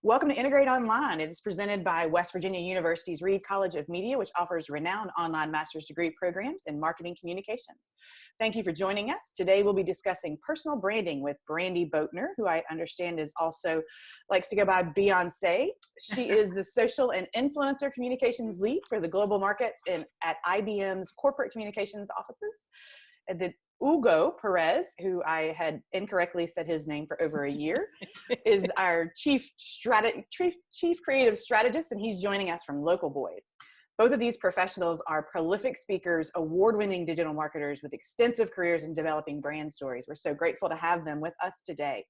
Welcome to Integrate Online. It is presented by West Virginia University's Reed College of Media, which offers renowned online master's degree programs in marketing communications. Thank you for joining us. Today we'll be discussing personal branding with Brandy Boatner, who I understand is also likes to go by Beyonce. She is the social and influencer communications lead for the global markets at IBM's corporate communications offices. And then Hugo Perez, who I had incorrectly said his name for over a year, is our chief creative strategist, and he's joining us from Local Boyd. Both of these professionals are prolific speakers, award-winning digital marketers with extensive careers in developing brand stories. We're so grateful to have them with us today.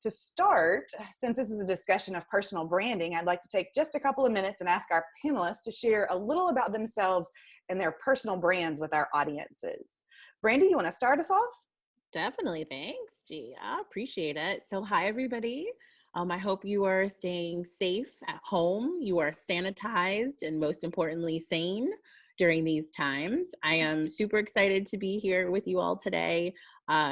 To start, since this is a discussion of personal branding, I'd like to take just a couple of minutes and ask our panelists to share a little about themselves and their personal brands with our audiences. Brandy, you want to start us off? Definitely. Thanks, G. I appreciate it. So hi, everybody. I hope you are staying safe at home. You are sanitized and most importantly, sane during these times. I am super excited to be here with you all today.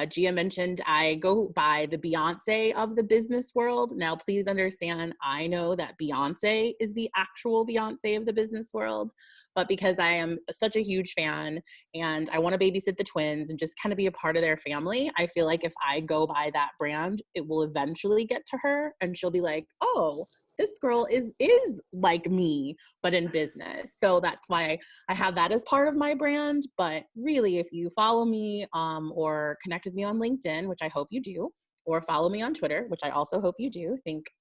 Gia mentioned I go by the Beyonce of the business world. Now, please understand, I know that Beyonce is the actual Beyonce of the business world. But because I am such a huge fan and I want to babysit the twins and just kind of be a part of their family, I feel like if I go by that brand, it will eventually get to her and she'll be like, oh, this girl is like me, but in business. So that's why I have that as part of my brand. But really, if you follow me or connect with me on LinkedIn, which I hope you do, or follow me on Twitter, which I also hope you do,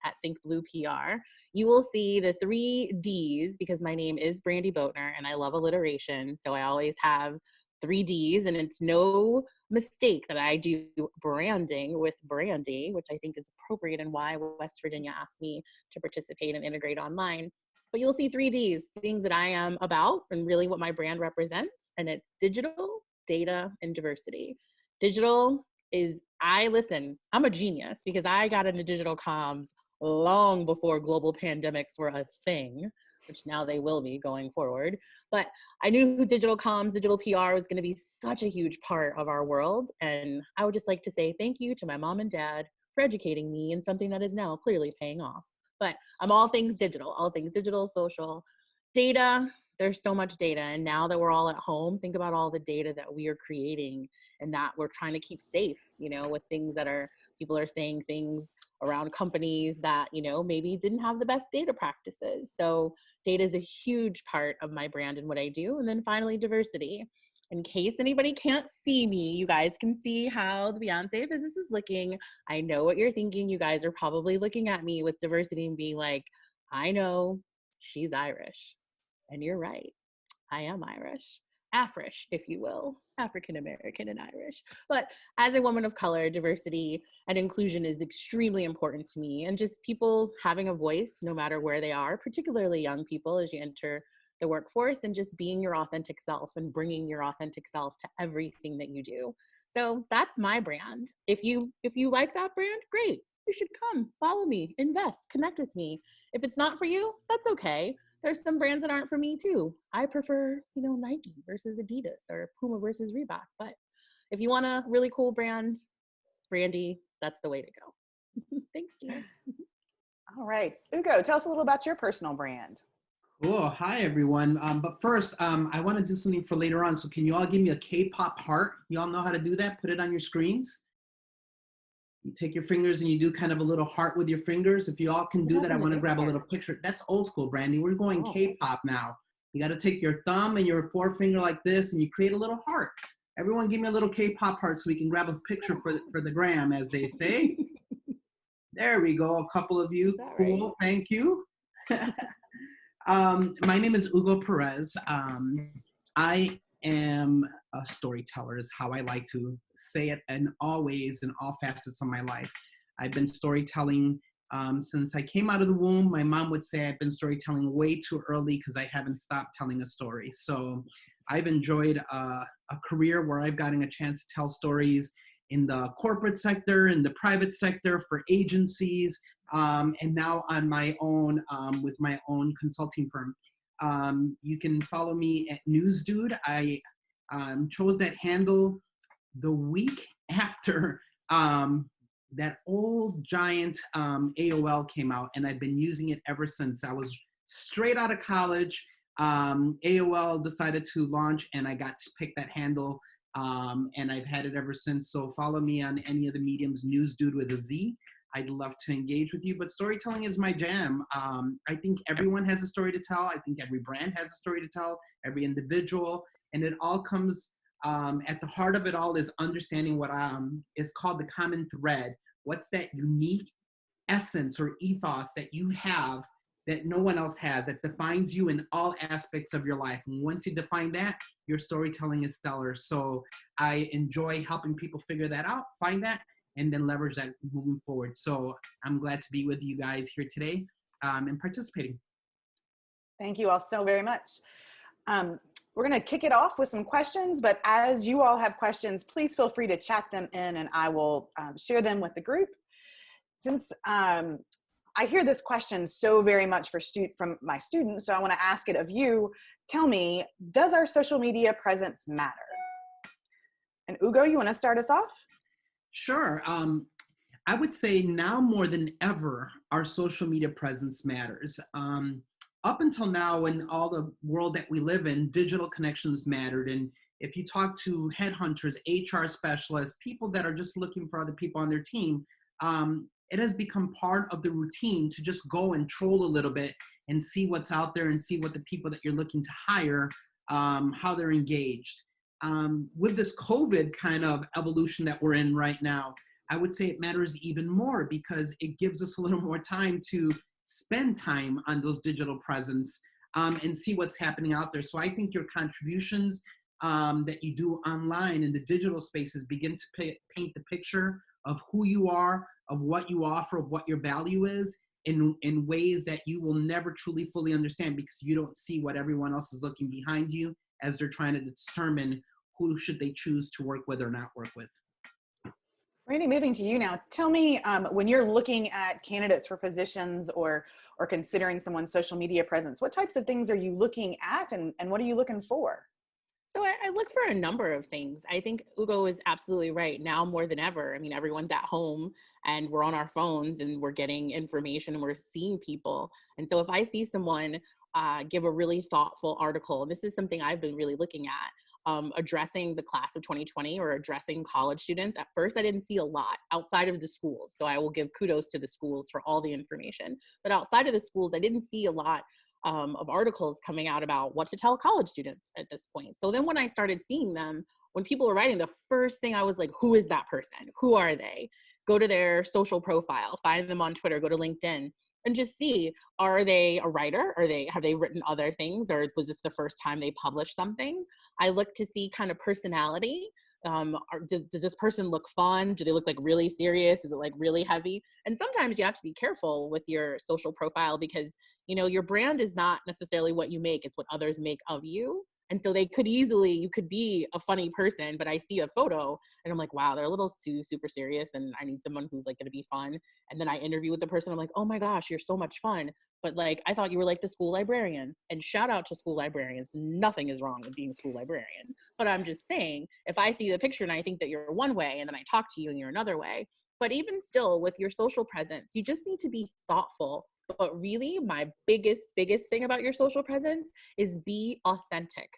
at ThinkBluePR, you will see the 3 Ds because my name is Brandy Boatner and I love alliteration. So I always have 3 Ds, and it's no mistake that I do branding with Brandy, which I think is appropriate and why West Virginia asked me to participate and integrate online. But you'll see 3 Ds, things that I am about and really what my brand represents. And it's digital, data, and diversity. Digital is, I'm a genius because I got into digital comms long before global pandemics were a thing, which now they will be going forward. But I knew digital comms, digital PR was going to be such a huge part of our world. And I would just like to say thank you to my mom and dad for educating me in something that is now clearly paying off. But I'm all things digital, social, data. There's so much data. And now that we're all at home, think about all the data that we are creating and that we're trying to keep safe, with things that people are saying things around companies that, maybe didn't have the best data practices. So data is a huge part of my brand and what I do. And then finally, diversity. In case anybody can't see me, you guys can see how the Beyonce business is looking. I know what you're thinking. You guys are probably looking at me with diversity and being like, I know she's Irish. And you're right. I am Irish. Afrish, if you will, African American and Irish. But as a woman of color, diversity and inclusion is extremely important to me. And just people having a voice, no matter where they are, particularly young people as you enter the workforce, and just being your authentic self and bringing your authentic self to everything that you do. So that's my brand. If you like that brand, great. You should come, follow me, invest, connect with me. If it's not for you, that's okay. There's some brands that aren't for me too. I prefer, Nike versus Adidas or Puma versus Reebok. But if you want a really cool brand, Brandy, that's the way to go. Thanks, Gina. All right. Hugo, tell us a little about your personal brand. Oh, hi, everyone. But first, I want to do something for later on. So can you all give me a Kpop heart? You all know how to do that? Put it on your screens. You take your fingers and you do kind of a little heart with your fingers. If you all can do that, I want to grab a little picture. That's old school, Brandy. We're going K-pop now. You got to take your thumb and your forefinger like this and you create a little heart. Everyone give me a little K-pop heart so we can grab a picture for the gram, as they say. There we go. A couple of you. Cool. Right? Thank you. My name is Hugo Perez. I am a storyteller is how I like to say it, and always in all facets of my life. I've been storytelling since I came out of the womb. My mom would say I've been storytelling way too early because I haven't stopped telling a story. So I've enjoyed a career where I've gotten a chance to tell stories in the corporate sector, in the private sector, for agencies, and now on my own with my own consulting firm. You can follow me at NewsDude. I chose that handle the week after that old giant AOL came out, and I've been using it ever since. I was straight out of college. AOL decided to launch, and I got to pick that handle, and I've had it ever since. So follow me on any of the mediums, News Dude with a Z. I'd love to engage with you, but storytelling is my jam. I think everyone has a story to tell. I think every brand has a story to tell, every individual, and it all comes at the heart of it all is understanding what is called the common thread. What's that unique essence or ethos that you have that no one else has, that defines you in all aspects of your life? And once you define that, your storytelling is stellar. So I enjoy helping people figure that out, find that, and then leverage that moving forward. So I'm glad to be with you guys here today and participating. Thank you all so very much. We're going to kick it off with some questions, but as you all have questions, please feel free to chat them in and I will share them with the group. Since I hear this question so very much from my students, so I want to ask it of you. Tell me, does our social media presence matter? And Ugo, you want to start us off? Sure. I would say now more than ever, our social media presence matters. Up until now, in all the world that we live in, digital connections mattered. And if you talk to headhunters, HR specialists, people that are just looking for other people on their team, it has become part of the routine to just go and troll a little bit and see what's out there and see what the people that you're looking to hire, how they're engaged. With this COVID kind of evolution that we're in right now, I would say it matters even more because it gives us a little more time to spend time on those digital presence and see what's happening out there. So I think your contributions that you do online in the digital spaces begin to paint the picture of who you are, of what you offer, of what your value is in ways that you will never truly fully understand because you don't see what everyone else is looking behind you as they're trying to determine who should they choose to work with or not work with. Brandy, moving to you now. Tell me, when you're looking at candidates for positions or considering someone's social media presence, what types of things are you looking at and what are you looking for? So I look for a number of things. I think Ugo is absolutely right. Now more than ever, I mean, everyone's at home and we're on our phones and we're getting information and we're seeing people. And so if I see someone give a really thoughtful article, and this is something I've been really looking at, addressing the class of 2020 or addressing college students. At first, I didn't see a lot outside of the schools. So I will give kudos to the schools for all the information. But outside of the schools, I didn't see a lot of articles coming out about what to tell college students at this point. So then when I started seeing them, when people were writing, the first thing I was like, who is that person? Who are they? Go to their social profile, find them on Twitter, go to LinkedIn, and just see, are they a writer? Have they written other things? Or was this the first time they published something? I look to see kind of personality. Does this person look fun? Do they look like really serious? Is it like really heavy? And sometimes you have to be careful with your social profile because, you know, your brand is not necessarily what you make, it's what others make of you. And so you could be a funny person, but I see a photo and I'm like, wow, they're a little too super serious and I need someone who's like going to be fun. And then I interview with the person. I'm like, oh my gosh, you're so much fun. But like, I thought you were like the school librarian. And shout out to school librarians. Nothing is wrong with being a school librarian. But I'm just saying, if I see the picture and I think that you're one way and then I talk to you and you're another way, but even still with your social presence, you just need to be thoughtful. But really, my biggest thing about your social presence is be authentic.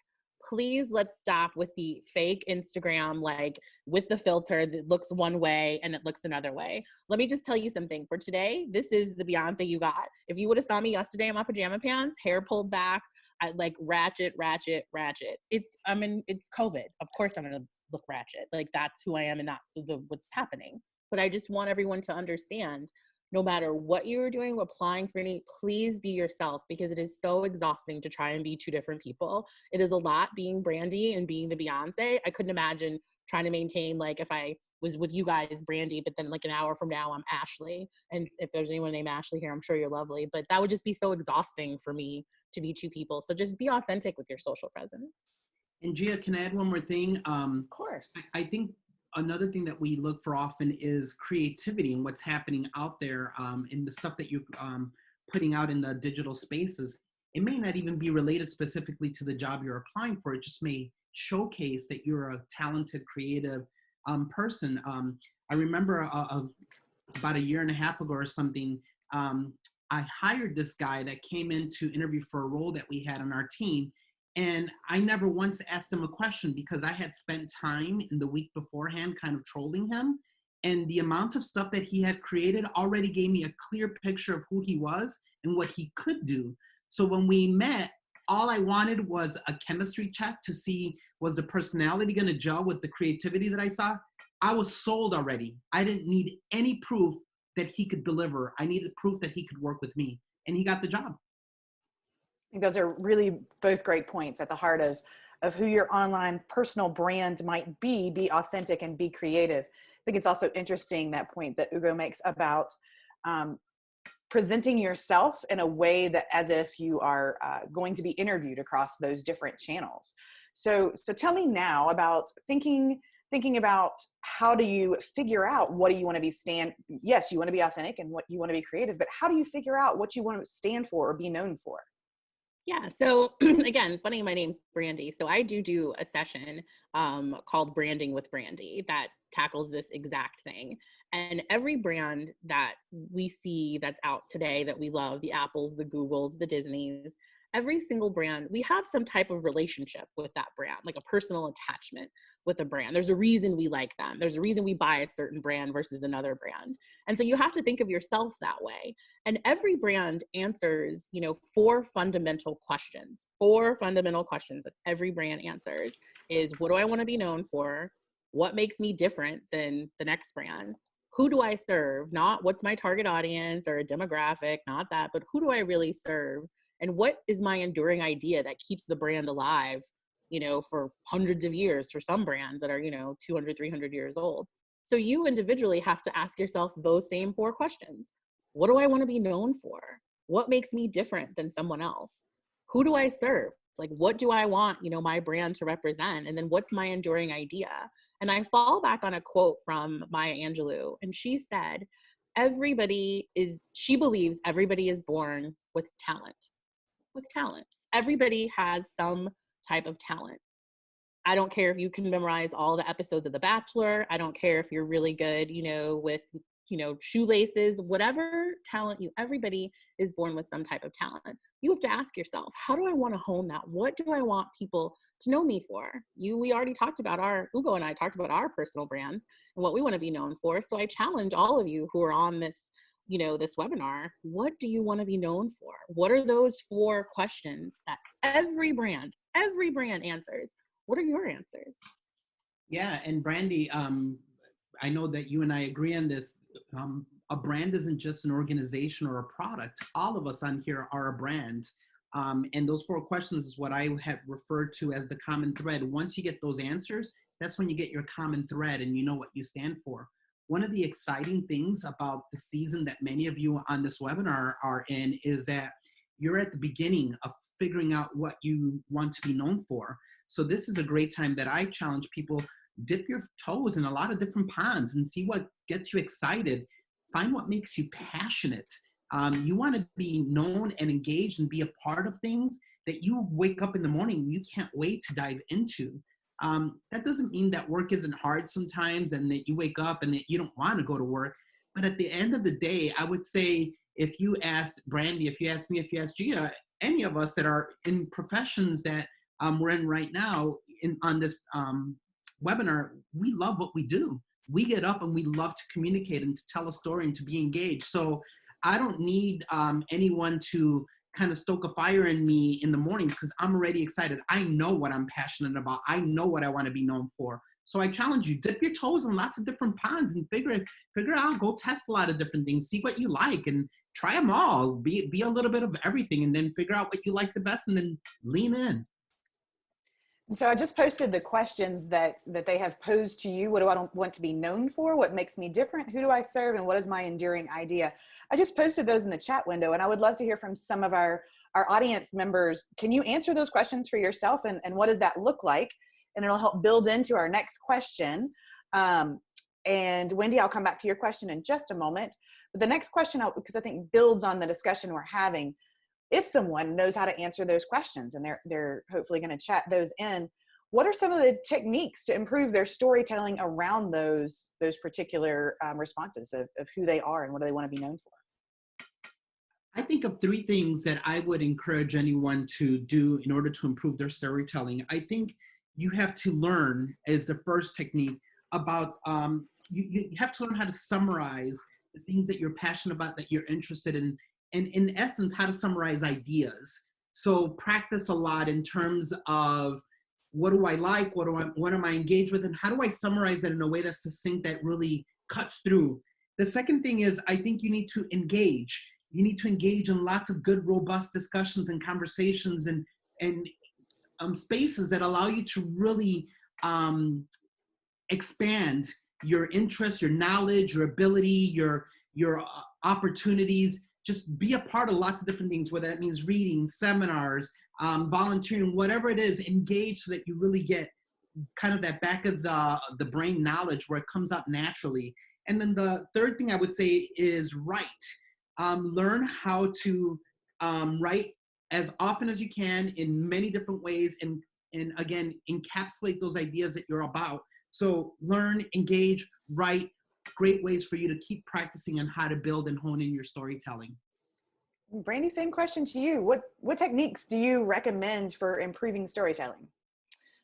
Please, let's stop with the fake Instagram, like with the filter that looks one way and it looks another way. Let me just tell you something. For today, this is the Beyonce you got. If you would have saw me yesterday in my pajama pants, hair pulled back, I like ratchet. It's COVID. Of course I'm gonna look ratchet. Like that's who I am and that's what's happening. But I just want everyone to understand, no matter what you're doing, applying for any, please be yourself because it is so exhausting to try and be two different people. It is a lot being Brandy and being the Beyonce. I couldn't imagine trying to maintain, like if I was with you guys, Brandy, but then like an hour from now, I'm Ashley. And if there's anyone named Ashley here, I'm sure you're lovely, but that would just be so exhausting for me to be two people. So just be authentic with your social presence. And Gia, can I add one more thing? Of course. I think another thing that we look for often is creativity and what's happening out there in the stuff that you're putting out in the digital spaces. It may not even be related specifically to the job you're applying for. It just may showcase that you're a talented, creative person. I remember about a year and a half ago or something, I hired this guy that came in to interview for a role that we had on our team. And I never once asked him a question because I had spent time in the week beforehand kind of trolling him. And the amount of stuff that he had created already gave me a clear picture of who he was and what he could do. So when we met, all I wanted was a chemistry check to see, was the personality going to gel with the creativity that I saw? I was sold already. I didn't need any proof that he could deliver. I needed proof that he could work with me, and he got the job. I think those are really both great points at the heart of who your online personal brand might be authentic and be creative. I think it's also interesting, that point that Ugo makes about presenting yourself in a way that as if you are going to be interviewed across those different channels. So tell me now about thinking about, how do you figure out what do you want to be yes, you want to be authentic and what you want to be creative, but how do you figure out what you want to stand for or be known for? Yeah. So again, funny, my name's Brandy. So I do a session called Branding with Brandy that tackles this exact thing. And every brand that we see that's out today that we love, the Apples, the Googles, the Disneys, every single brand, we have some type of relationship with that brand, like a personal attachment with a brand. There's a reason we like them. There's a reason we buy a certain brand versus another brand. And so you have to think of yourself that way. And every brand answers, four fundamental questions that every brand answers is, what do I want to be known for? What makes me different than the next brand? Who do I serve? Not what's my target audience or a demographic, not that, but who do I really serve? And what is my enduring idea that keeps the brand alive, for hundreds of years for some brands that are, 200, 300 years old. So you individually have to ask yourself those same four questions. What do I want to be known for? What makes me different than someone else? Who do I serve? Like, what do I want, my brand to represent? And then what's my enduring idea? And I fall back on a quote from Maya Angelou, and she said, she believes everybody is born with talents. Everybody has some type of talent. I don't care if you can memorize all the episodes of The Bachelor. I don't care if you're really good, with, shoelaces, whatever talent everybody is born with some type of talent. You have to ask yourself, how do I want to hone that? What do I want people to know me for? We already talked about Ugo and I talked about our personal brands and what we want to be known for. So I challenge all of you who are on this, this webinar, what do you want to be known for? What are those four questions that every brand answers? What are your answers? Yeah, and Brandy, I know that you and I agree on this. A brand isn't just an organization or a product. All of us on here are a brand. And those four questions is what I have referred to as the common thread. Once you get those answers, that's when you get your common thread and you know what you stand for. One of the exciting things about the season that many of you on this webinar are in is that you're at the beginning of figuring out what you want to be known for. So this is a great time that I challenge people, dip your toes in a lot of different ponds and see what gets you excited. Find what makes you passionate. You want to be known and engaged and be a part of things that you wake up in the morning and you can't wait to dive into. That doesn't mean that work isn't hard sometimes and that you wake up and that you don't want to go to work. But at the end of the day, I would say if you asked Brandy, if you asked me, if you asked Gia, any of us that are in professions that we're in right now on this webinar, we love what we do. We get up and we love to communicate and to tell a story and to be engaged. So I don't need anyone to kind of stoke a fire in me in the morning because I'm already excited. I know what I'm passionate about. I know what I want to be known for. So I challenge you, dip your toes in lots of different ponds and figure out, go test a lot of different things, see what you like and try them all. Be a little bit of everything and then figure out what you like the best and then lean in. And so I just posted the questions that they have posed to you. What do I want to be known for? What makes me different? Who do I serve? And what is my enduring idea? I just posted those in the chat window, and I would love to hear from some of our audience members. Can you answer those questions for yourself, and what does that look like? And it'll help build into our next question. And Wendy, I'll come back to your question in just a moment. But the next question, because I think builds on the discussion we're having, if someone knows how to answer those questions and they're hopefully going to chat those in, What are some of the techniques to improve their storytelling around those particular responses of who they are and what do they want to be known for? I think of three things that I would encourage anyone to do in order to improve their storytelling. I think you have to learn, as the first technique, about you have to learn how to summarize the things that you're passionate about, that you're interested in, and in essence, how to summarize ideas. So practice a lot in terms of what do I like, what am I engaged with, and how do I summarize it in a way that's succinct, that really cuts through. The second thing is, I think you need to engage. You need to engage in lots of good, robust discussions and conversations and spaces that allow you to really expand your interests, your knowledge, your ability, your opportunities. Just be a part of lots of different things, whether that means reading, seminars, volunteering, whatever it is. Engage so that you really get kind of that back of the brain knowledge where it comes out naturally. And then the third thing I would say is write. Learn how to write as often as you can in many different ways, and again, encapsulate those ideas that you're about. So learn, engage, write, great ways for you to keep practicing on how to build and hone in your storytelling. Brandy, same question to you. What techniques do you recommend for improving storytelling?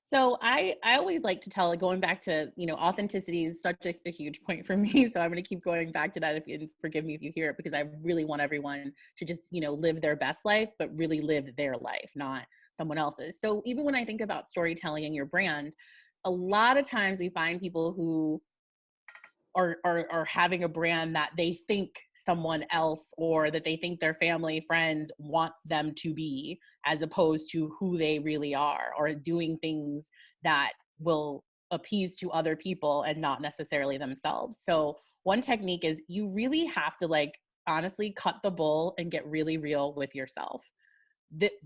So I always like to tell, like, going back to, authenticity is such a huge point for me. So I'm going to keep going back to that, and forgive me if you hear it, because I really want everyone to just, live their best life, but really live their life, not someone else's. So even when I think about storytelling in your brand, a lot of times we find people who are having a brand that they think someone else, or that they think their family, friends wants them to be, as opposed to who they really are, or doing things that will appease to other people and not necessarily themselves. So one technique is, you really have to, honestly cut the bull and get really real with yourself.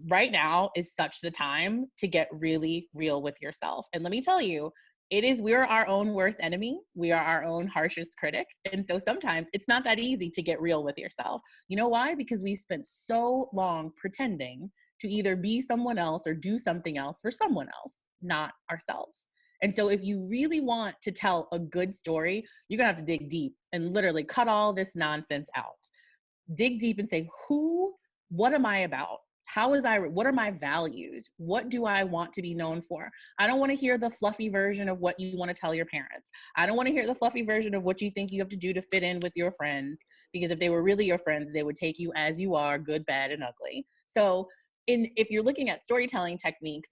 Right now is such the time to get really real with yourself. And let me tell you, we're our own worst enemy. We are our own harshest critic. And so sometimes it's not that easy to get real with yourself. You know why? Because we spent so long pretending to either be someone else or do something else for someone else, not ourselves. And so if you really want to tell a good story, you're gonna have to dig deep and literally cut all this nonsense out. Dig deep and say, what am I about? What are my values? What do I want to be known for? I don't want to hear the fluffy version of what you want to tell your parents. I don't want to hear the fluffy version of what you think you have to do to fit in with your friends, because if they were really your friends, they would take you as you are, good, bad, and ugly. So if you're looking at storytelling techniques,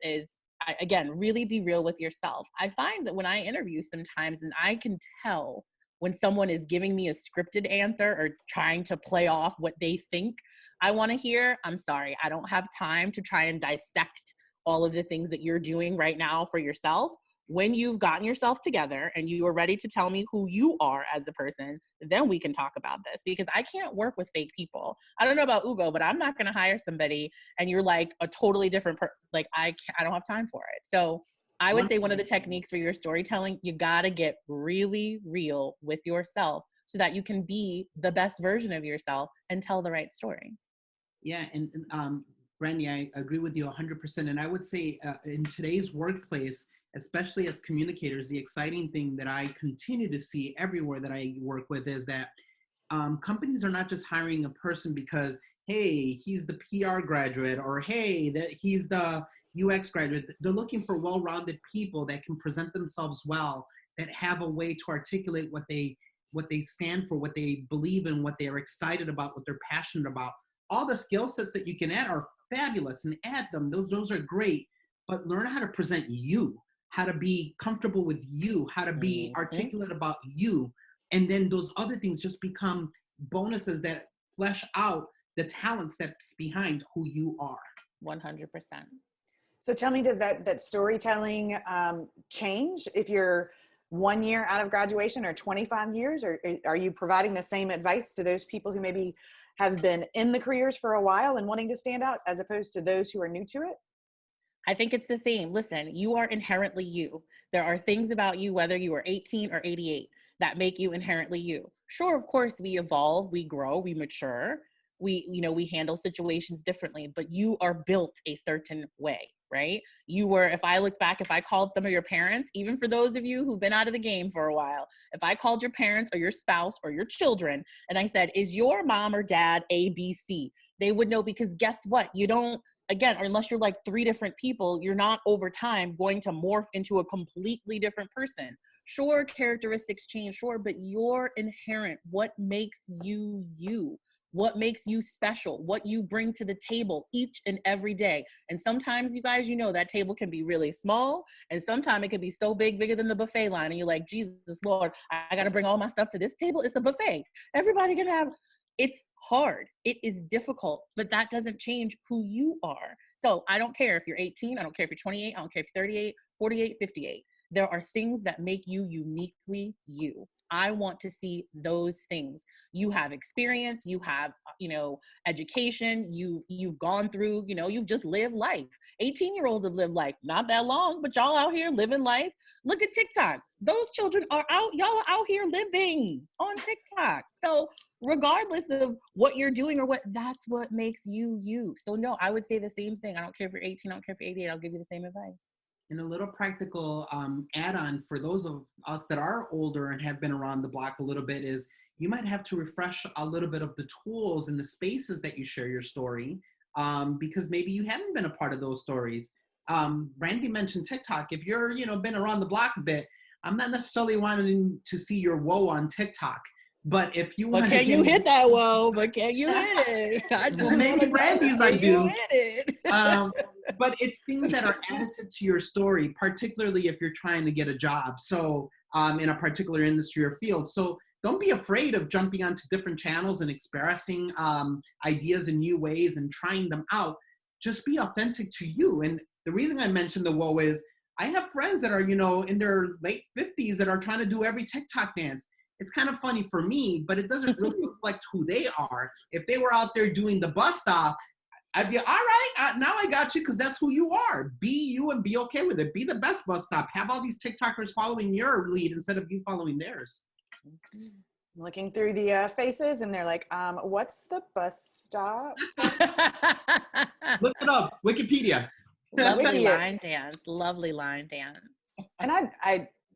again, really be real with yourself. I find that when I interview sometimes, and I can tell when someone is giving me a scripted answer or trying to play off what they think I want to hear, I'm sorry, I don't have time to try and dissect all of the things that you're doing right now for yourself. When you've gotten yourself together and you are ready to tell me who you are as a person, then we can talk about this, because I can't work with fake people. I don't know about Ugo, but I'm not going to hire somebody and you're like a totally different I don't have time for it. So I would say one of the techniques for your storytelling, you got to get really real with yourself so that you can be the best version of yourself and tell the right story. Yeah, and Brandy, I agree with you 100%. And I would say in today's workplace, especially as communicators, the exciting thing that I continue to see everywhere that I work with is that companies are not just hiring a person because, hey, he's the PR graduate, or hey, that he's the UX graduate. They're looking for well-rounded people that can present themselves well, that have a way to articulate what they stand for, what they believe in, what they're excited about, what they're passionate about. All the skill sets that you can add are fabulous, and add them. Those are great, but learn how to present you, how to be comfortable with you, how to be articulate about you. And then those other things just become bonuses that flesh out the talents that's behind who you are. 100%. So tell me, does that storytelling change if you're 1 year out of graduation or 25 years, or are you providing the same advice to those people who maybe have been in the careers for a while and wanting to stand out, as opposed to those who are new to it? I think it's the same. Listen, you are inherently you. There are things about you, whether you are 18 or 88, that make you inherently you. Sure, of course, we evolve, we grow, we mature, we handle situations differently, but you are built a certain way, right? If I look back, if I called some of your parents, even for those of you who've been out of the game for a while, if I called your parents or your spouse or your children and I said, is your mom or dad ABC? They would know, because guess what? You don't, again, or unless you're like 3 different people, you're not over time going to morph into a completely different person. Sure, characteristics change, sure, but you're inherent. What makes you you? What makes you special? What you bring to the table each and every day. And sometimes, you guys, that table can be really small, and sometimes it can be so big, bigger than the buffet line. And you're like, Jesus, Lord, I got to bring all my stuff to this table. It's a buffet. Everybody can have. It's hard. It is difficult, but that doesn't change who you are. So I don't care if you're 18. I don't care if you're 28. I don't care if you're 38, 48, 58. There are things that make you uniquely you. I want to see those things. You have experience, you have, education, you've gone through, you've just lived life. 18-year-olds have lived life, not that long, but y'all out here living life. Look at TikTok. Those children are out, y'all are out here living on TikTok. So regardless of what you're doing or that's what makes you you. So no, I would say the same thing. I don't care if you're 18, I don't care if you're 88, I'll give you the same advice. And a little practical add-on for those of us that are older and have been around the block a little bit is you might have to refresh a little bit of the tools and the spaces that you share your story, because maybe you haven't been a part of those stories. Brandy mentioned TikTok. If you're, been around the block a bit, I'm not necessarily wanting to see your woe on TikTok. But if you want to hit that whoa? But can you hit it? Well, maybe Brandy's I do. Hit it. But it's things that are additive to your story, particularly if you're trying to get a job. So in a particular industry or field. So don't be afraid of jumping onto different channels and expressing ideas in new ways and trying them out. Just be authentic to you. And the reason I mentioned the whoa is I have friends that are, in their late 50s that are trying to do every TikTok dance. It's kind of funny for me, but it doesn't really reflect who they are. If they were out there doing the bus stop, I'd be, all right, now I got you, because that's who you are. Be you and be okay with it. Be the best bus stop. Have all these TikTokers following your lead instead of you following theirs. Looking through the faces, and they're like, what's the bus stop? Look it up, Wikipedia. Lovely line dance. Lovely line dance. And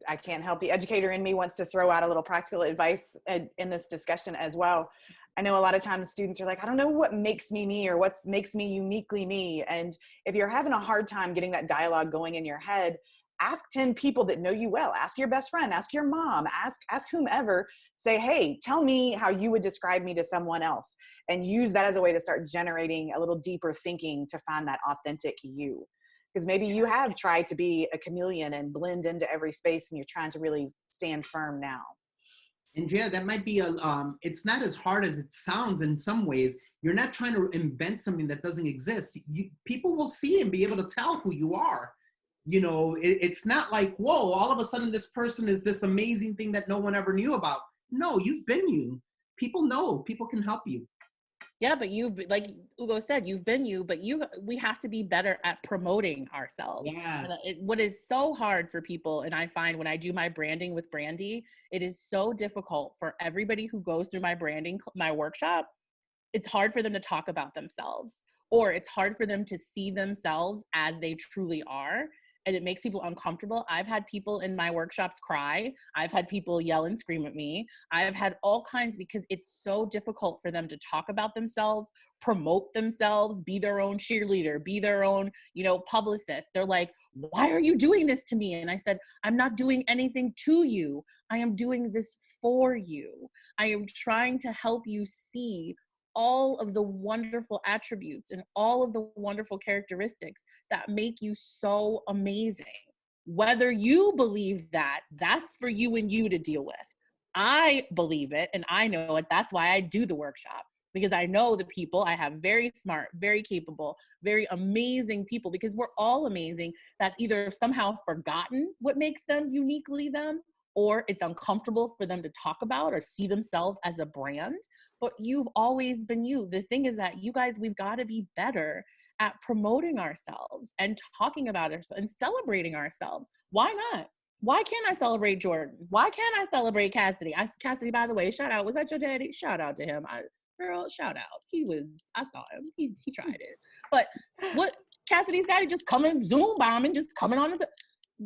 I can't help, the educator in me wants to throw out a little practical advice in this discussion as well. I know a lot of times students are like, I don't know what makes me me or what makes me uniquely me. And if you're having a hard time getting that dialogue going in your head, ask 10 people that know you well. Ask your best friend, ask your mom, ask whomever. Say, hey, tell me how you would describe me to someone else, and use that as a way to start generating a little deeper thinking to find that authentic you. Because maybe you have tried to be a chameleon and blend into every space, and you're trying to really stand firm now. And yeah, that might be it's not as hard as it sounds in some ways. You're not trying to invent something that doesn't exist. People will see and be able to tell who you are. It's not like, whoa, all of a sudden this person is this amazing thing that no one ever knew about. No, you've been you. People know, people can help you. Yeah, but like Ugo said, you've been you, but we have to be better at promoting ourselves. Yes. What is so hard for people, and I find when I do my branding with Brandy, it is so difficult for everybody who goes through my workshop. It's hard for them to talk about themselves, or it's hard for them to see themselves as they truly are. And it makes people uncomfortable. I've had people in my workshops cry. I've had people yell and scream at me. I've had all kinds, because it's so difficult for them to talk about themselves, promote themselves, be their own cheerleader, be their own, publicist. They're like, why are you doing this to me? And I said, I'm not doing anything to you. I am doing this for you. I am trying to help you see all of the wonderful attributes and all of the wonderful characteristics that make you so amazing. Whether you believe that, that's for you and you to deal with. I believe it and I know it. That's why I do the workshop, because I know the people. I have very smart, very capable, very amazing people, because we're all amazing, that either somehow forgotten what makes them uniquely them, or it's uncomfortable for them to talk about or see themselves as a brand. But you've always been you. The thing is that you guys, we've got to be better at promoting ourselves and talking about ourselves and celebrating ourselves. Why not? Why can't I celebrate Jordan? Why can't I celebrate Cassidy? Cassidy, by the way, shout out. Was that your daddy? Shout out to him. girl, shout out. I saw him. He tried it. But what Cassidy's got to just come and Zoom bombing, just coming on.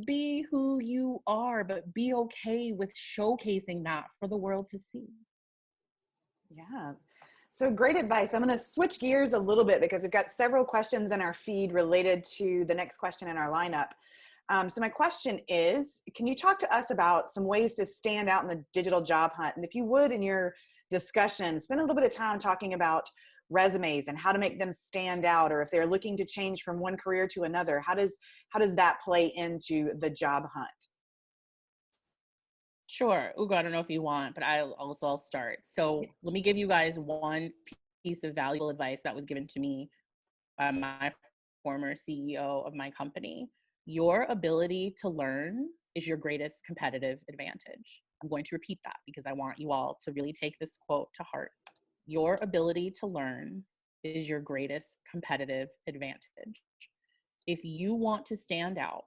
Be who you are, but be okay with showcasing that for the world to see. Yeah. So great advice. I'm going to switch gears a little bit because we've got several questions in our feed related to the next question in our lineup. So my question is, can you talk to us about some ways to stand out in the digital job hunt? And if you would, in your discussion, spend a little bit of time talking about resumes and how to make them stand out, or if they're looking to change from one career to another, how does that play into the job hunt? Sure. Ugo, I don't know if you want, but I'll start. So let me give you guys one piece of valuable advice that was given to me by my former CEO of my company. Your ability to learn is your greatest competitive advantage. I'm going to repeat that because I want you all to really take this quote to heart. Your ability to learn is your greatest competitive advantage. If you want to stand out,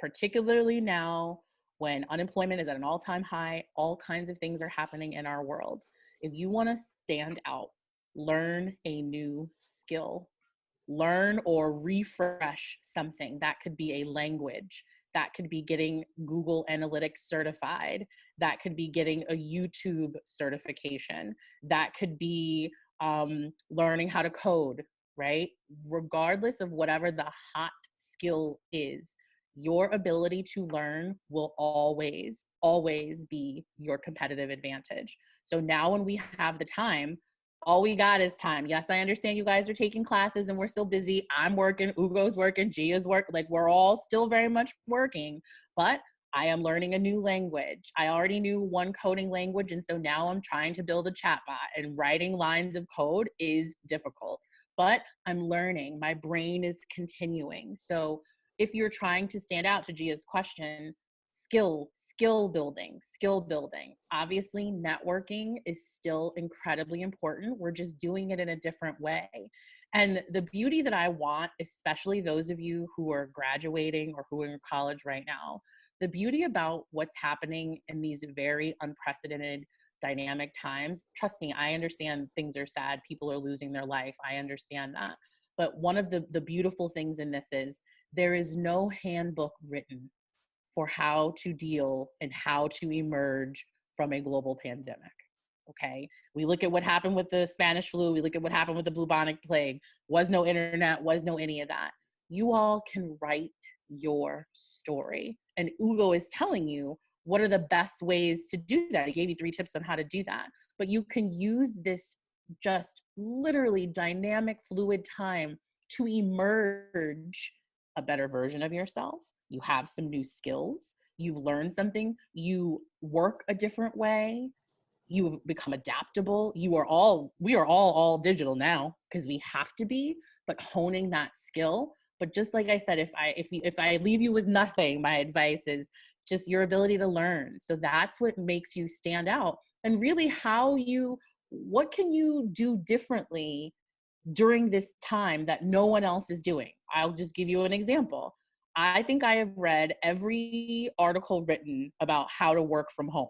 particularly now when unemployment is at an all-time high, all kinds of things are happening in our world. If you want to stand out, learn a new skill. Learn or refresh something. That could be a language. That could be getting Google Analytics certified. That could be getting a YouTube certification. That could be learning how to code, right? Regardless of whatever the hot skill is, your ability to learn will always, always be your competitive advantage. So now when we have the time, all we got is time. Yes, I understand you guys are taking classes and we're still busy. I'm working, Ugo's working, Gia's working. Like, we're all still very much working, but I am learning a new language. I already knew one coding language, and so now I'm trying to build a chatbot, and writing lines of code is difficult, but I'm learning. My brain is continuing. So if you're trying to stand out, to Gia's question, skill building. Obviously, networking is still incredibly important. We're just doing it in a different way. And the beauty that I want, especially those of you who are graduating or who are in college right now, the beauty about what's happening in these very unprecedented dynamic times, trust me, I understand things are sad. People are losing their life. I understand that. But one of the beautiful things in this is there is no handbook written for how to deal and how to emerge from a global pandemic. Okay. We look at what happened with the Spanish flu. We look at what happened with the bubonic plague. Was no internet, was no any of that. You all can write your story. And Ugo is telling you what are the best ways to do that. He gave you 3 tips on how to do that. But you can use this just literally dynamic, fluid time to emerge a better version of yourself. You have some new skills. You've learned something. You work a different way. You've become adaptable. We are all digital now because we have to be, but honing that skill. But just like I said, if I leave you with nothing, my advice is just your ability to learn. So that's what makes you stand out. And really what can you do differently during this time that no one else is doing? I'll just give you an example. I think I have read every article written about how to work from home.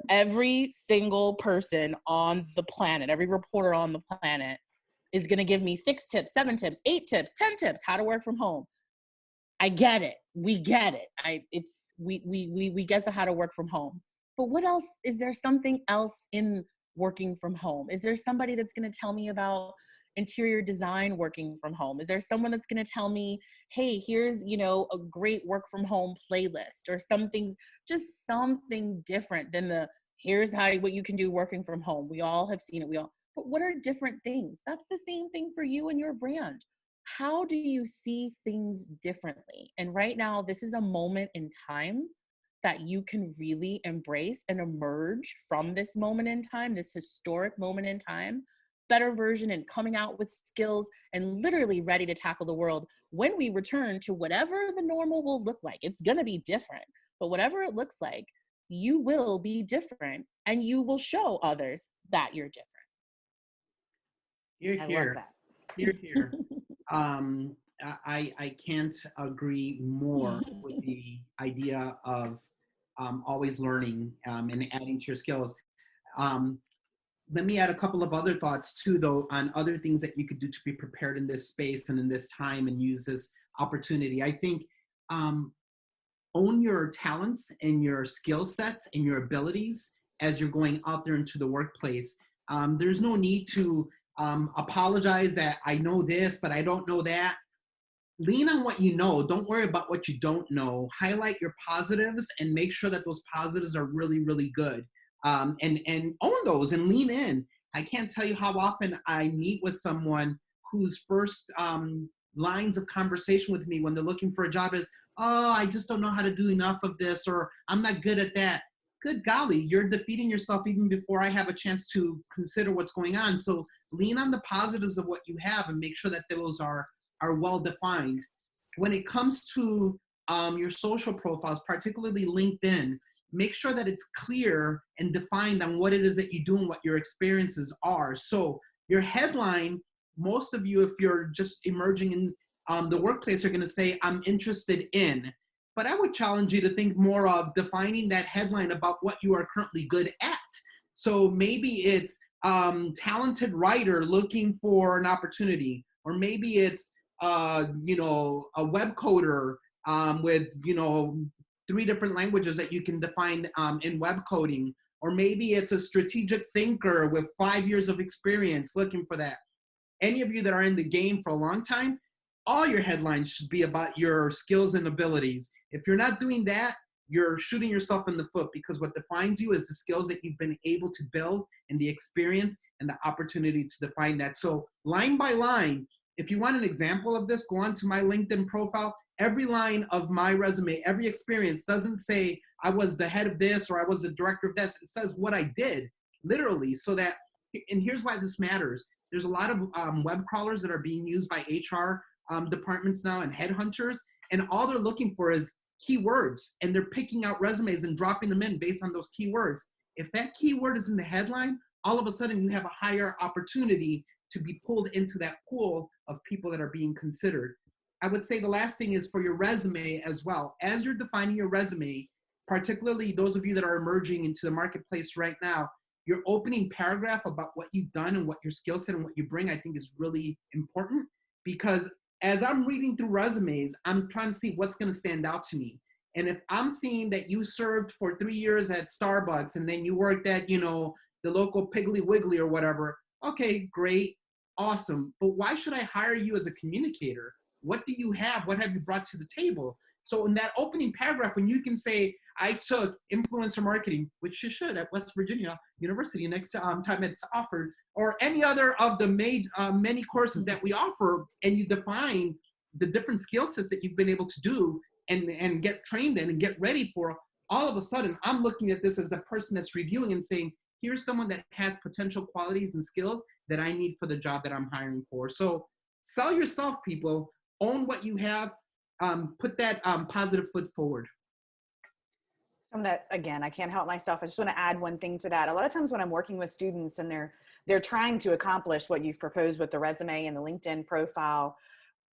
Every single person on the planet, every reporter on the planet is going to give me 6 tips, 7 tips, 8 tips, 10 tips, how to work from home. I get it. We get it. We get the how to work from home. But what else? Is there something else in working from home? Is there somebody that's going to tell me about interior design working from home? Is there someone that's going to tell me, hey, here's, a great work from home playlist, or just something different than here's what you can do working from home. We all have seen it. But what are different things? That's the same thing for you and your brand. How do you see things differently? And right now, this is a moment in time that you can really embrace and emerge from this moment in time, this historic moment in time, better version, and coming out with skills and literally ready to tackle the world when we return to whatever the normal will look like. It's going to be different, but whatever it looks like, you will be different and you will show others that you're different. You're here. I love that. You're here. I can't agree more with the idea of always learning and adding to your skills. let me add a couple of other thoughts too, though, on other things that you could do to be prepared in this space and in this time and use this opportunity. I think um, own your talents and your skill sets and your abilities as you're going out there into the workplace. There's no need to apologize that I know this, but I don't know that. Lean on what you know. Don't worry about what you don't know. Highlight your positives and make sure that those positives are really, really good. And own those and lean in. I can't tell you how often I meet with someone whose first lines of conversation with me when they're looking for a job is, oh, I just don't know how to do enough of this, or I'm not good at that. Good golly, you're defeating yourself even before I have a chance to consider what's going on. So lean on the positives of what you have and make sure that those are well defined. When it comes to your social profiles, particularly LinkedIn, make sure that it's clear and defined on what it is that you do and what your experiences are. So your headline, most of you, if you're just emerging in the workplace, are going to say, I'm interested in. But I would challenge you to think more of defining that headline about what you are currently good at. So maybe it's talented writer looking for an opportunity, or maybe it's a web coder with 3 different languages that you can define in web coding, or maybe it's a strategic thinker with 5 years of experience looking for that. Any of you that are in the game for a long time, all your headlines should be about your skills and abilities. If you're not doing that, you're shooting yourself in the foot, because what defines you is the skills that you've been able to build and the experience and the opportunity to define that. So line by line, if you want an example of this, go on to my LinkedIn profile. Every line of my resume, every experience doesn't say I was the head of this or I was the director of this. It says what I did, literally, so that, and here's why this matters. There's a lot of web crawlers that are being used by HR departments now and headhunters, and all they're looking for is keywords, and they're picking out resumes and dropping them in based on those keywords. If that keyword is in the headline, all of a sudden you have a higher opportunity to be pulled into that pool of people that are being considered. I would say the last thing is for your resume as well. As you're defining your resume, particularly those of you that are emerging into the marketplace right now, your opening paragraph about what you've done and what your skill set and what you bring, I think is really important, because as I'm reading through resumes, I'm trying to see what's going to stand out to me. And if I'm seeing that you served for 3 years at Starbucks and then you worked at, the local Piggly Wiggly or whatever, okay, great, awesome. But why should I hire you as a communicator? What do you have? What have you brought to the table? So in that opening paragraph, when you can say, I took influencer marketing, which you should at West Virginia University next time it's offered, or any other of the many courses that we offer, and you define the different skill sets that you've been able to do and get trained in and get ready for, all of a sudden, I'm looking at this as a person that's reviewing and saying, here's someone that has potential qualities and skills that I need for the job that I'm hiring for. So sell yourself, people. Own what you have. Put that positive foot forward. So I'm gonna, again, I can't help myself. I just want to add one thing to that. A lot of times when I'm working with students and they're trying to accomplish what you've proposed with the resume and the LinkedIn profile,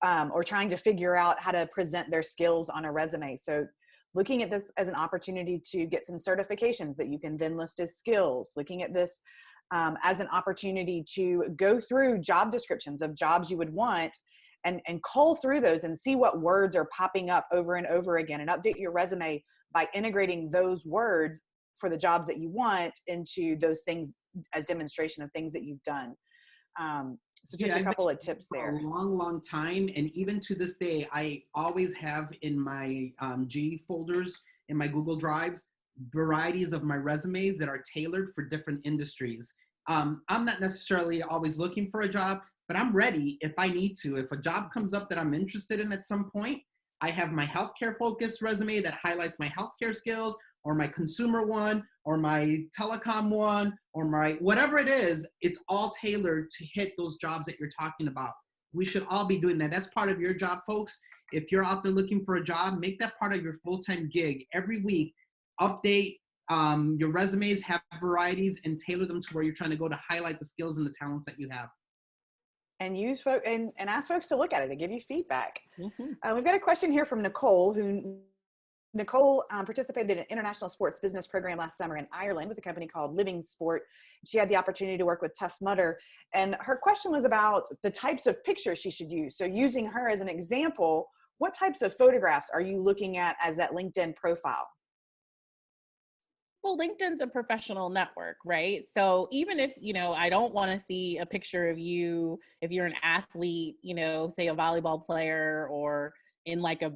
or trying to figure out how to present their skills on a resume. So looking at this as an opportunity to get some certifications that you can then list as skills, looking at this as an opportunity to go through job descriptions of jobs you would want and cull through those and see what words are popping up over and over again, and update your resume by integrating those words for the jobs that you want into those things as demonstration of things that you've done. So just a couple of tips there. For a long, long time, and even to this day, I always have in my G folders, in my Google Drives, varieties of my resumes that are tailored for different industries. I'm not necessarily always looking for a job, but I'm ready if I need to. If a job comes up that I'm interested in at some point, I have my healthcare focused resume that highlights my healthcare skills, or my consumer one, or my telecom one, or my whatever it is. It's all tailored to hit those jobs that you're talking about. We should all be doing that. That's part of your job, folks. If you're out there looking for a job, make that part of your full-time gig. Every week, update your resumes, have varieties, and tailor them to where you're trying to go to highlight the skills and the talents that you have. And use and ask folks to look at it and give you feedback. Mm-hmm. We've got a question here from Nicole, who Nicole participated in an international sports business program last summer in Ireland with a company called Living Sport. She had the opportunity to work with Tough Mudder, and her question was about the types of pictures she should use. So using her as an example, what types of photographs are you looking at as that LinkedIn profile? Well, LinkedIn's a professional network, right? So even if, I don't want to see a picture of you, if you're an athlete, say a volleyball player or in like a,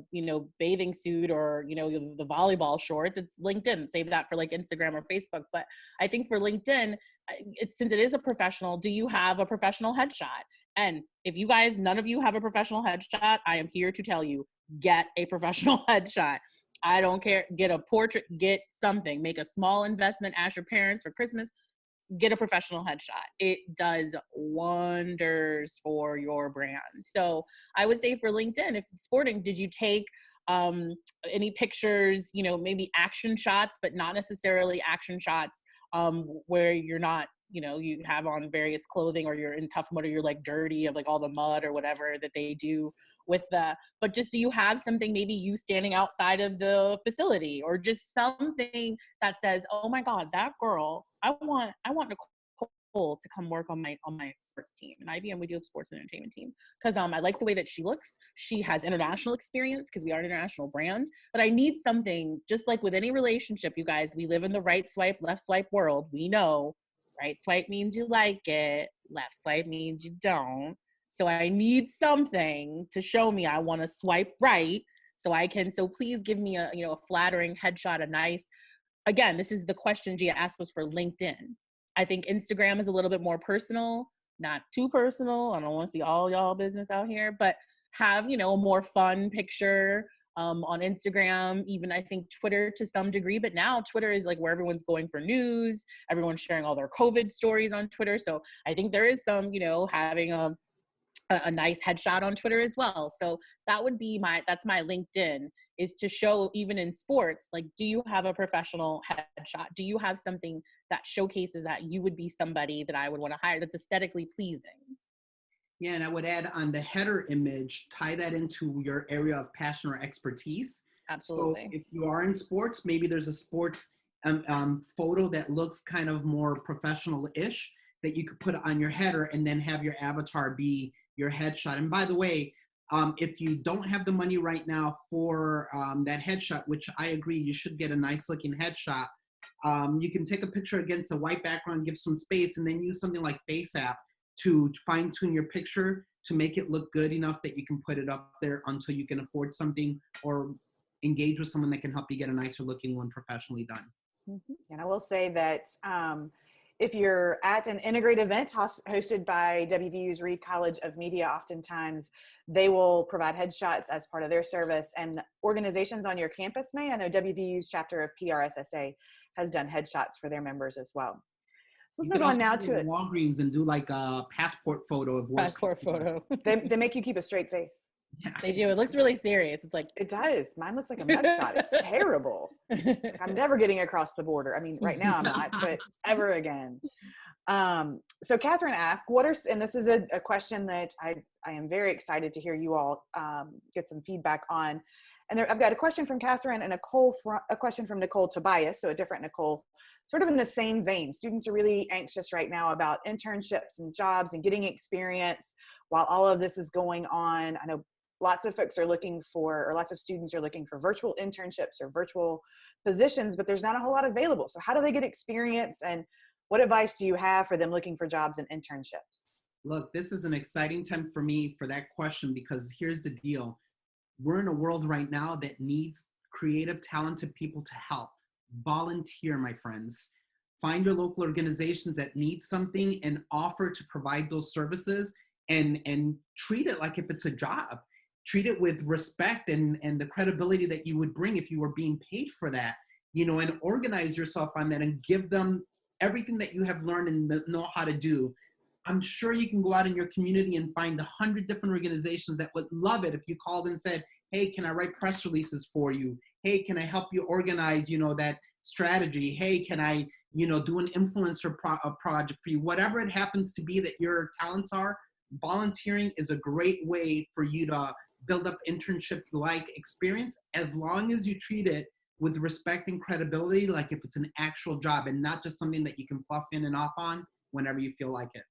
bathing suit or, the volleyball shorts, it's LinkedIn. Save that for like Instagram or Facebook. But I think for LinkedIn, since it is a professional, do you have a professional headshot? And if you guys, none of you have a professional headshot, I am here to tell you, get a professional headshot. I don't care. Get a portrait, get something, make a small investment, ask your parents for Christmas, get a professional headshot. It does wonders for your brand. So I would say for LinkedIn, if it's sporting, did you take any pictures, maybe action shots, but not necessarily action shots where you're not, you have on various clothing or you're in Tough Mud or you're like dirty of like all the mud or whatever that they do with but just, do you have something, maybe you standing outside of the facility or just something that says, oh my God, that girl, I want Nicole to come work on my sports team. And IBM, we do have sports and entertainment team because I like the way that she looks. She has international experience because we are an international brand, but I need something just like with any relationship, you guys, we live in the right swipe, left swipe world. We know right swipe means you like it. Left swipe means you don't. So I need something to show me I want to swipe right so please give me a flattering headshot, a nice, again, this is the question Gia asked was for LinkedIn. I think Instagram is a little bit more personal, not too personal. I don't want to see all y'all business out here, but have, a more fun picture on Instagram, even I think Twitter to some degree, but now Twitter is like where everyone's going for news. Everyone's sharing all their COVID stories on Twitter. So I think there is some, having a nice headshot on Twitter as well. So that would be that's my LinkedIn, is to show even in sports, like, do you have a professional headshot? Do you have something that showcases that you would be somebody that I would want to hire that's aesthetically pleasing? Yeah, and I would add on the header image, tie that into your area of passion or expertise. Absolutely. So if you are in sports, maybe there's a sports photo that looks kind of more professional-ish that you could put on your header and then have your avatar be your headshot. And by the way, if you don't have the money right now for that headshot, which I agree, you should get a nice looking headshot. You can take a picture against a white background, give some space, and then use something like FaceApp to fine tune your picture to make it look good enough that you can put it up there until you can afford something or engage with someone that can help you get a nicer looking one professionally done. Mm-hmm. And I will say that if you're at an integrate event hosted by WVU's Reed College of Media, oftentimes they will provide headshots as part of their service, and organizations on your campus may. I know WVU's chapter of PRSSA has done headshots for their members as well. So let's move on now to Walgreens and do like a passport photo of passport photo. They make you keep a straight face. Yeah. They do. It looks really serious. It's like, it does. Mine looks like a mugshot. It's terrible. I'm never getting across the border. I mean, right now I'm not, but ever again. So Catherine asked, and this is a question that I am very excited to hear you all get some feedback on. And I've got a question from Catherine and a question from Nicole Tobias, so a different Nicole, sort of in the same vein. Students are really anxious right now about internships and jobs and getting experience while all of this is going on. I know lots of folks are looking for, or lots of students are looking for virtual internships or virtual positions, but there's not a whole lot available. So how do they get experience, and what advice do you have for them looking for jobs and internships? Look, this is an exciting time for me for that question, because here's the deal. We're in a world right now that needs creative, talented people to help. Volunteer, my friends. Find your local organizations that need something and offer to provide those services, and treat it like if it's a job. Treat it with respect and the credibility that you would bring if you were being paid for that, and organize yourself on that and give them everything that you have learned and know how to do. I'm sure you can go out in your community and find 100 different organizations that would love it if you called and said, hey, can I write press releases for you? Hey, can I help you organize, that strategy? Hey, can I, do an influencer project for you? Whatever it happens to be that your talents are, volunteering is a great way for you to build up internship-like experience as long as you treat it with respect and credibility, like if it's an actual job and not just something that you can fluff in and off on whenever you feel like it.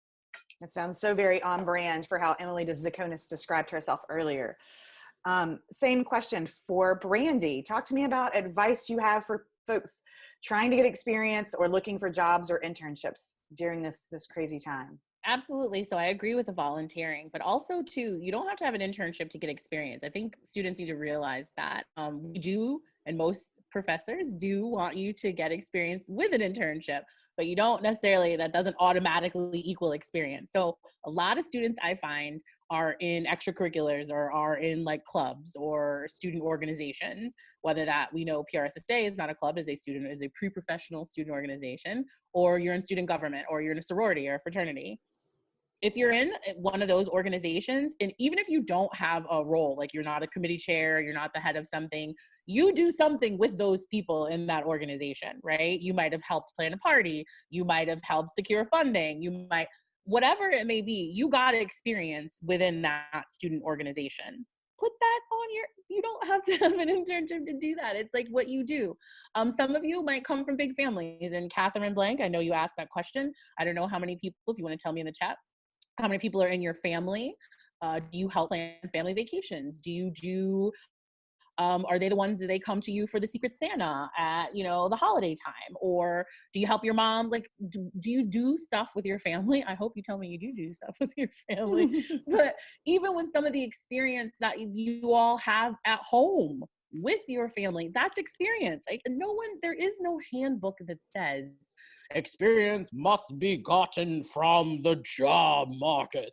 That sounds so very on brand for how Emily Zakonis described herself earlier. Same question for Brandy. Talk to me about advice you have for folks trying to get experience or looking for jobs or internships during this crazy time. Absolutely. So I agree with the volunteering, but also too, you don't have to have an internship to get experience. I think students need to realize that we do, and most professors do want you to get experience with an internship, but you don't necessarily, that doesn't automatically equal experience. So a lot of students I find are in extracurriculars or are in like clubs or student organizations, whether that we know PRSSA is not a club, is a pre-professional student organization, or you're in student government, or you're in a sorority or a fraternity. If you're in one of those organizations, and even if you don't have a role, like you're not a committee chair, you're not the head of something, you do something with those people in that organization, right? You might have helped plan a party, you might have helped secure funding, you might, whatever it may be, you got experience within that student organization. Put that on you don't have to have an internship to do that. It's like what you do. Some of you might come from big families, and Catherine Blank, I know you asked that question. I don't know how many people, if you want to tell me in the chat, how many people are in your family? Do you help plan family vacations? Do you do, are they the ones that they come to you for the Secret Santa at, the holiday time? Or do you help your mom? Like, do you do stuff with your family? I hope you tell me you do stuff with your family. But even with some of the experience that you all have at home with your family, that's experience. Like there is no handbook that says experience must be gotten from the job market.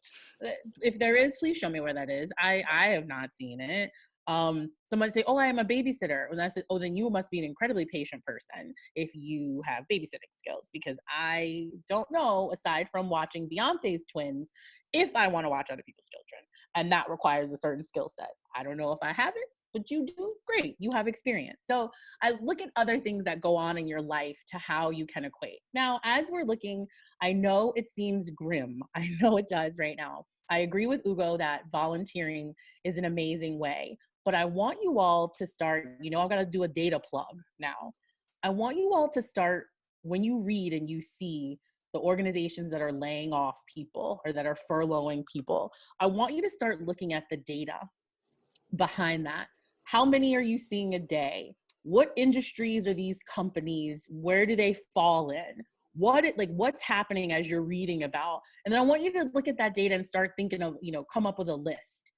If there is, please show me where that is. I have not seen it. Someone say, oh, I am a babysitter. And I said, oh, then you must be an incredibly patient person if you have babysitting skills, because I don't know, aside from watching Beyonce's twins, if I want to watch other people's children. And that requires a certain skill set. I don't know if I have it, but you do, great, you have experience. So I look at other things that go on in your life to how you can equate. Now, as we're looking, I know it seems grim. I know it does right now. I agree with Ugo that volunteering is an amazing way, but I want you all to start, I'm going to do a data plug now. I want you all to start, when you read and you see the organizations that are laying off people or that are furloughing people, I want you to start looking at the data behind that. How many are you seeing a day? What industries are these companies? Where do they fall in? What's happening as you're reading about? And then I want you to look at that data and start thinking of, come up with a list.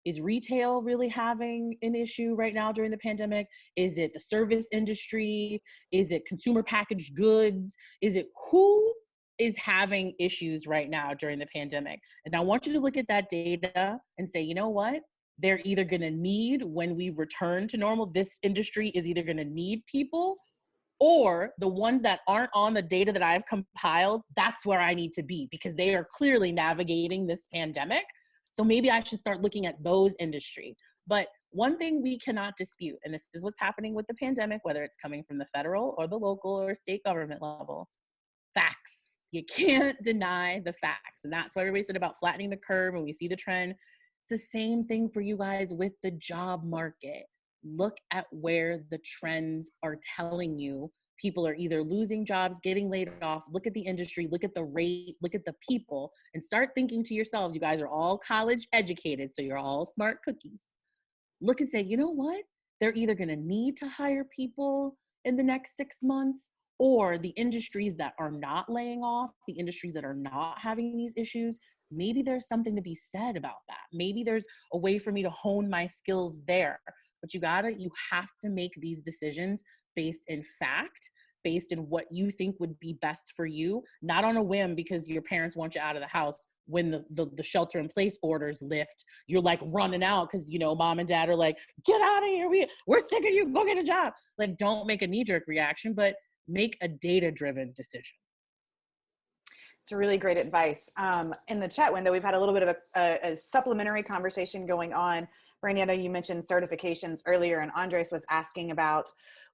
Is retail really having an issue right now during the pandemic? Is it the service industry? Is it consumer packaged goods? Is it who is having issues right now during the pandemic? And I want you to look at that data and say, you know what? They're either going to need, when we return to normal, this industry is either going to need people, or the ones that aren't on the data that I've compiled, that's where I need to be, because they are clearly navigating this pandemic. So maybe I should start looking at those industries. But one thing we cannot dispute, and this is what's happening with the pandemic, whether it's coming from the federal or the local or state government level, facts. You can't deny the facts. And that's why everybody said about flattening the curve, and we see the trend. It's the same thing for you guys with the job market. Look at where the trends are telling you people are either losing jobs, getting laid off. Look at the industry, look at the rate, look at the people, and start thinking to yourselves, you guys are all college educated, so you're all smart cookies. Look and say, you know what? They're either going to need to hire people in the next 6 months, or the industries that are not laying off, the industries that are not having these issues, maybe there's something to be said about that. Maybe there's a way for me to hone my skills there. But you have to make these decisions based in fact, based in what you think would be best for you, not on a whim because your parents want you out of the house. When the shelter in place orders lift, you're like running out because, mom and dad are like, get out of here. We're sick of you. Go get a job. Like, don't make a knee-jerk reaction, but make a data-driven decision. It's really great advice. In the chat window, we've had a little bit of a supplementary conversation going on. Brandy, I know you mentioned certifications earlier, and Andres was asking about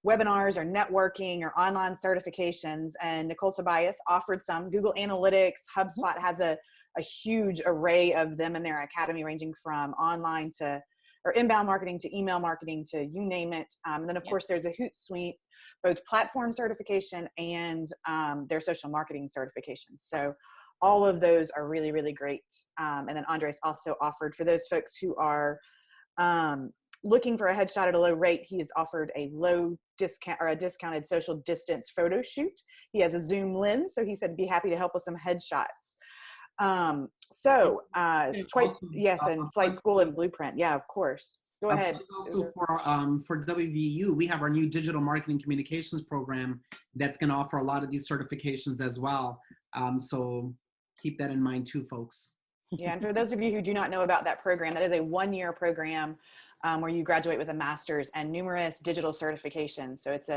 webinars or networking or online certifications, and Nicole Tobias offered some. Google Analytics, HubSpot has a huge array of them in their academy, ranging from online to or inbound marketing to email marketing to you name it. And then of course there's a Hootsuite, both platform certification and their social marketing certification. So all of those are really, really great. And then Andres also offered for those folks who are looking for a headshot at a low rate, he has offered a low discount or a discounted social distance photo shoot. He has a zoom lens, so he said be happy to help with some headshots. Yes, and Flight School and Blueprint. Yeah, of course. Go ahead. Also for WVU, we have our new digital marketing communications program that's going to offer a lot of these certifications as well. So keep that in mind too, folks. Yeah, and for those of you who do not know about that program, that is a one-year program where you graduate with a master's and numerous digital certifications. So it's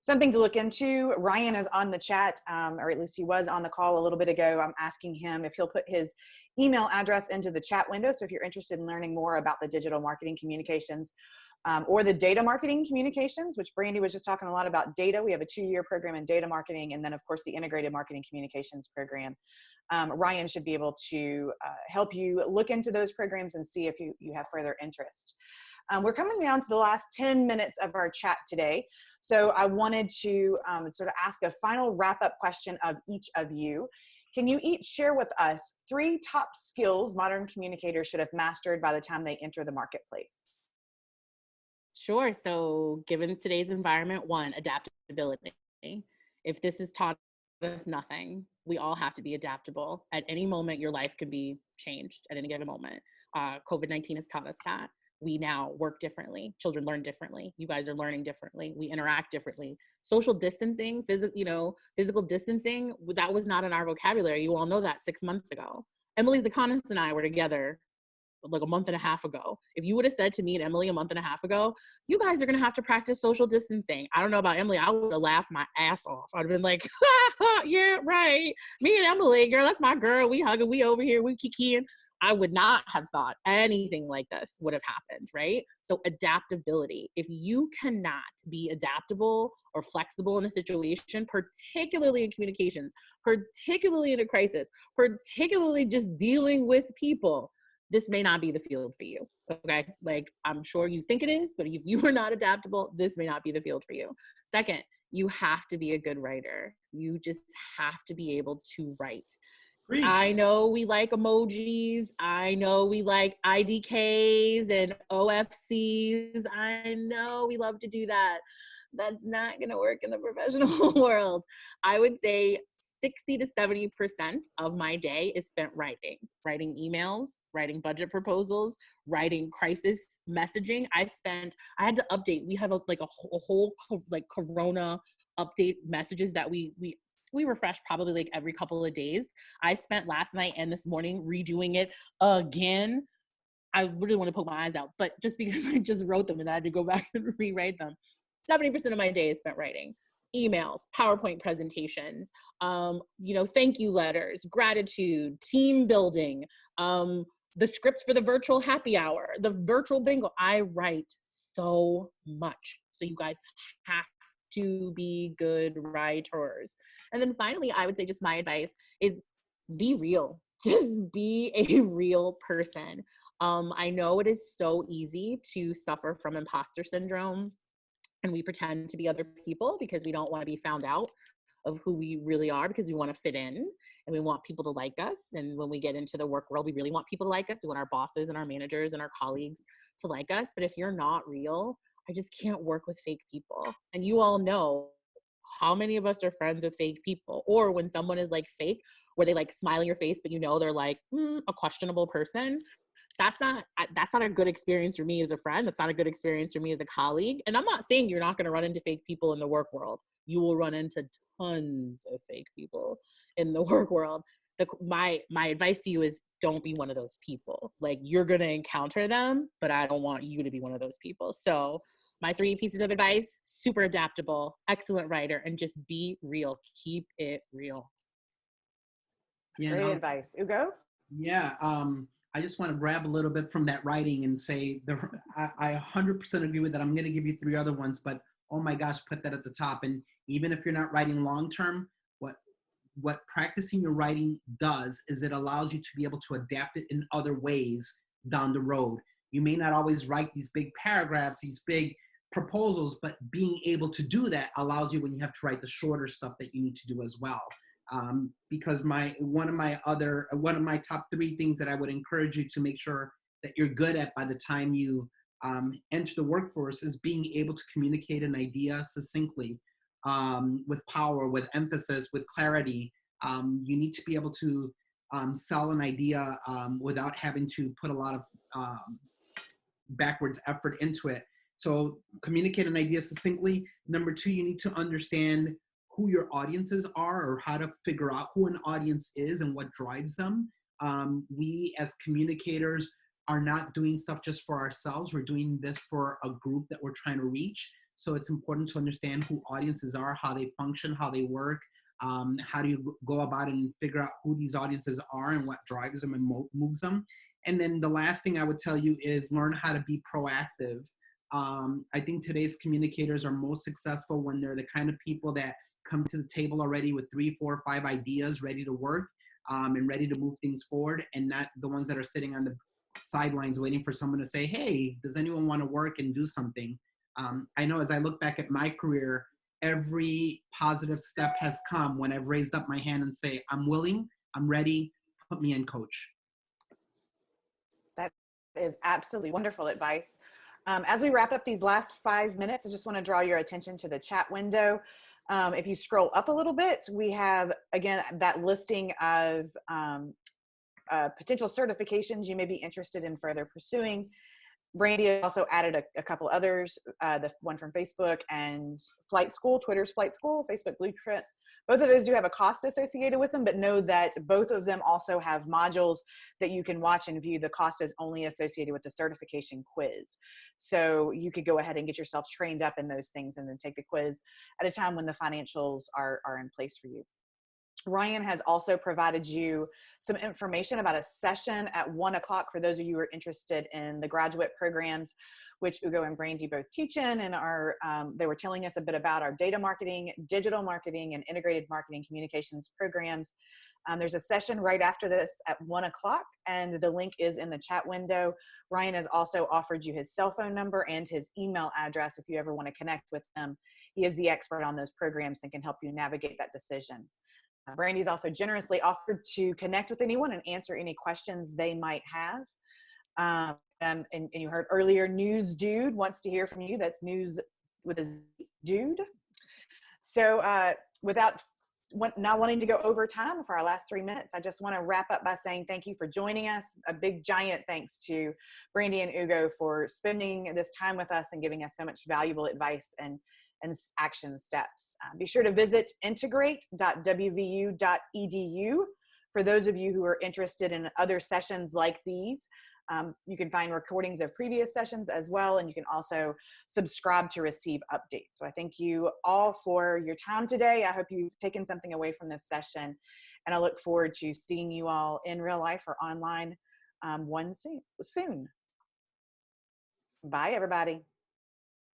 something to look into. Ryan is on the chat, or at least he was on the call a little bit ago. I'm asking him if he'll put his email address into the chat window. So if you're interested in learning more about the digital marketing communications or the data marketing communications, which Brandy was just talking a lot about data. We have a 2-year program in data marketing, and then of course the integrated marketing communications program. Ryan should be able to help you look into those programs and see if you have further interest. We're coming down to the last 10 minutes of our chat today. So I wanted to sort of ask a final wrap-up question of each of you. Can you each share with us 3 top skills modern communicators should have mastered by the time they enter the marketplace? Sure. So given today's environment, 1, adaptability. If this has taught us nothing, we all have to be adaptable. At any moment, your life could be changed at any given moment. COVID-19 has taught us that. We now work differently. Children learn differently. You guys are learning differently. We interact differently. Social distancing, physical distancing, that was not in our vocabulary. You all know that 6 months ago. Emily's economist and I were together like a month and a half ago. If you would have said to me and Emily a month and a half ago, you guys are going to have to practice social distancing, I don't know about Emily, I would have laughed my ass off. I'd have been like, yeah, right. Me and Emily, girl, that's my girl. We hugging, we over here, we kikiing. I would not have thought anything like this would have happened, right? So adaptability. If you cannot be adaptable or flexible in a situation, particularly in communications, particularly in a crisis, particularly just dealing with people, this may not be the field for you, okay? Like, I'm sure you think it is, but if you are not adaptable, this may not be the field for you. Second, you have to be a good writer. You just have to be able to write. Preach. I know we like emojis. I know we like IDKs and OFCs. I know we love to do that. That's not going to work in the professional world. I would say 60 to 70% of my day is spent writing emails, writing budget proposals, writing crisis messaging. I had to update. We have a whole like Corona update messages that we refresh probably like every couple of days. I spent last night and this morning redoing it again. I really want to poke my eyes out, but just because I just wrote them and I had to go back and rewrite them. 70% of my day is spent writing. Emails, PowerPoint presentations, thank you letters, gratitude, team building, the script for the virtual happy hour, the virtual bingo. I write so much. So you guys have to be good writers. And then finally, I would say just my advice is be real. Just be a real person. I know it is so easy to suffer from imposter syndrome, and we pretend to be other people because we don't want to be found out of who we really are, because we want to fit in and we want people to like us. And when we get into the work world, we really want people to like us. We want our bosses and our managers and our colleagues to like us. But if you're not real, I just can't work with fake people. And you all know how many of us are friends with fake people, or when someone is like fake, where they like smile in your face, but you know they're like a questionable person. That's not a good experience for me as a friend. That's not a good experience for me as a colleague. And I'm not saying you're not going to run into fake people in the work world. You will run into tons of fake people in the work world. My advice to you is don't be one of those people. Like, you're going to encounter them, but I don't want you to be one of those people. So my 3 pieces of advice: super adaptable, excellent writer, and just be real. Keep it real. Great advice. Ugo? Yeah. I just want to grab a little bit from that writing and say I 100% agree with that. I'm going to give you 3 other ones, but oh my gosh, put that at the top. And even if you're not writing long-term, what practicing your writing does is it allows you to be able to adapt it in other ways down the road. You may not always write these big paragraphs, these big proposals, but being able to do that allows you when you have to write the shorter stuff that you need to do as well. Because one of my top 3 things that I would encourage you to make sure that you're good at by the time you enter the workforce is being able to communicate an idea succinctly, with power, with emphasis, with clarity. You need to be able to sell an idea without having to put a lot of backwards effort into it. So communicate an idea succinctly. Number 2, you need to understand who your audiences are, or how to figure out who an audience is and what drives them. We as communicators are not doing stuff just for ourselves. We're doing this for a group that we're trying to reach. So it's important to understand who audiences are, how they function, how they work. How do you go about it and figure out who these audiences are and what drives them and moves them. And then the last thing I would tell you is learn how to be proactive. I think today's communicators are most successful when they're the kind of people that come to the table already with 3, 4, 5 ideas ready to work, and ready to move things forward, and not the ones that are sitting on the sidelines waiting for someone to say, hey, does anyone want to work and do something? I know as I look back at my career, every positive step has come when I've raised up my hand and say, I'm willing, I'm ready, put me in, coach. That is absolutely wonderful advice. As we wrap up these last 5 minutes, I just want to draw your attention to the chat window. If you scroll up a little bit, we have, again, that listing of potential certifications you may be interested in further pursuing. Brandy also added a couple others, the one from Facebook and Flight School, Twitter's Flight School, Facebook Blueprint. Both of those do have a cost associated with them, but know that both of them also have modules that you can watch and view. The cost is only associated with the certification quiz. So you could go ahead and get yourself trained up in those things and then take the quiz at a time when the financials are in place for you. Ryan has also provided you some information about a session at 1 o'clock for those of you who are interested in the graduate programs, which Ugo and Brandy both teach in, and they were telling us a bit about our data marketing, digital marketing, and integrated marketing communications programs. There's a session right after this at 1 o'clock, and the link is in the chat window. Ryan has also offered you his cell phone number and his email address if you ever want to connect with him. He is the expert on those programs and can help you navigate that decision. Brandy's also generously offered to connect with anyone and answer any questions they might have. And you heard earlier, News Dude wants to hear from you. That's news with a Z, dude. So without not wanting to go over time for our last 3 minutes, I just want to wrap up by saying thank you for joining us. A big giant thanks to Brandy and Ugo for spending this time with us and giving us so much valuable advice and action steps. Be sure to visit integrate.wvu.edu for those of you who are interested in other sessions like these. You can find recordings of previous sessions as well, and you can also subscribe to receive updates. So I thank you all for your time today. I hope you've taken something away from this session, and I look forward to seeing you all in real life or online soon. Bye, everybody.